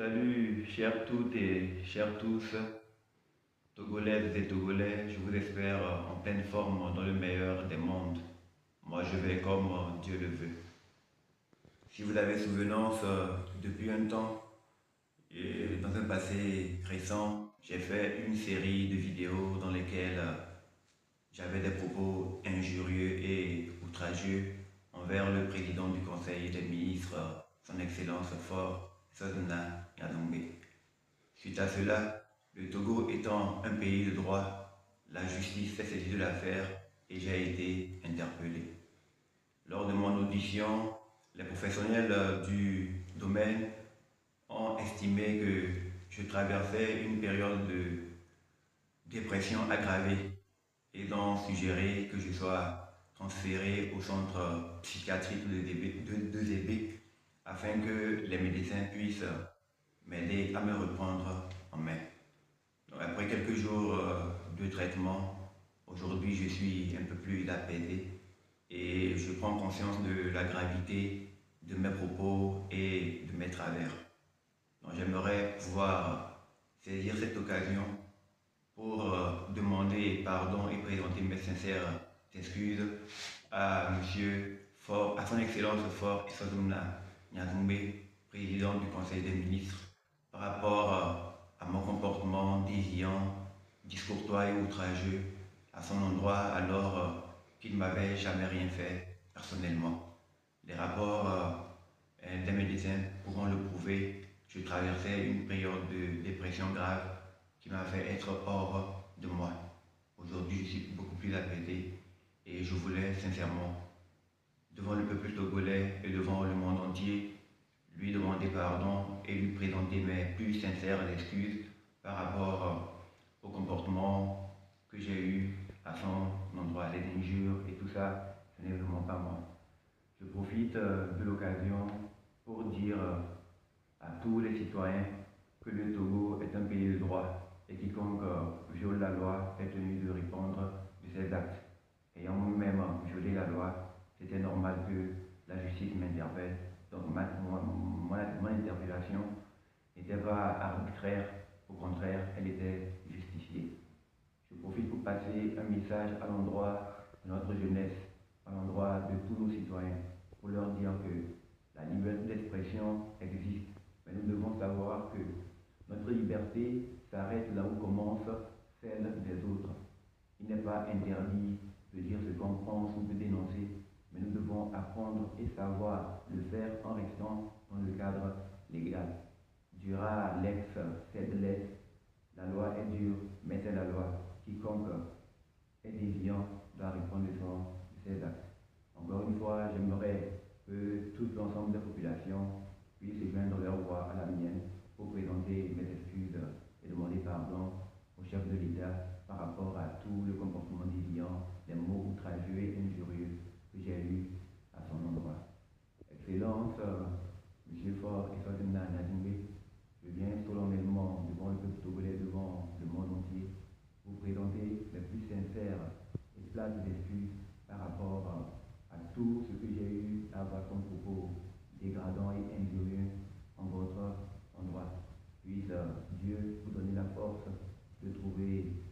Salut, chers toutes et chers tous, Togolaises et Togolais, je vous espère en pleine forme dans le meilleur des mondes. Moi, je vais comme Dieu le veut. Si vous avez souvenance, depuis un temps et dans un passé récent, j'ai fait une série de vidéos dans lesquelles j'avais des propos injurieux et outragieux envers le président du Conseil des ministres, son Excellence Fort Sosna Nyadombe. Suite à cela, le Togo étant un pays de droit, la justice s'est saisie de l'affaire et j'ai été interpellé. Lors de mon audition, les professionnels du domaine ont estimé que je traversais une période de dépression aggravée et ont suggéré que je sois transféré au centre psychiatrique de Zébé afin que les médecins puissent m'aider à me reprendre en main. Donc, après quelques jours de traitement, aujourd'hui je suis un peu plus apaisé et je prends conscience de la gravité de mes propos et de mes travers. Donc j'aimerais pouvoir saisir cette occasion pour demander pardon et présenter mes sincères excuses à Monsieur Fort, à son Excellence Fort Essodouna Nyadoumbe, président du Conseil des ministres, par rapport à mon comportement déviant, discourtois et outrageux à son endroit alors qu'il ne m'avait jamais rien fait personnellement. Les rapports des médecins pourront le prouver. Je traversais une période de dépression grave qui m'a fait être hors de moi. Aujourd'hui, je suis beaucoup plus apaisé et je voulais sincèrement, devant le peuple togolais et devant le monde entier, lui demander pardon et lui présenter mes plus sincères excuses par rapport au comportement que j'ai eu à son endroit, les injures et tout ça, ce n'est vraiment pas moi. Je profite de l'occasion pour dire à tous les citoyens que le Togo est un pays de droit et quiconque viole la loi est tenu de répondre de ses actes. Ayant moi-même violé la loi, c'était normal que la justice m'interpelle. Donc mon interpellation n'était pas arbitraire, au contraire, elle était justifiée. Je profite pour passer un message à l'endroit de notre jeunesse, à l'endroit de tous nos citoyens, pour leur dire que la liberté d'expression existe, mais nous devons savoir que notre liberté s'arrête là où commence celle des autres. Il n'est pas interdit de dire ce qu'on pense ou de dénoncer, mais nous devons apprendre et savoir le faire en restant dans le cadre légal. Dura lex sed lex, la loi est dure, mais c'est la loi. Quiconque est déviant doit répondre de ses actes. Encore une fois, j'aimerais que tout l'ensemble des populations puissent joindre leur voix à la mienne pour présenter mes excuses et demander pardon au chef de l'État par rapport à tout le comportement déviant, les mots outrageux et injurieux que j'ai eus à son endroit. Excellence, M. Fort Essodouna Nyadoumbe, je viens solennellement devant le peuple togolais, devant le monde entier, vous présenter les plus sincères et plates excuses par rapport à tout ce que j'ai eu à avoir comme propos dégradant et injurieux en votre endroit. Puisse Dieu vous donner la force de trouver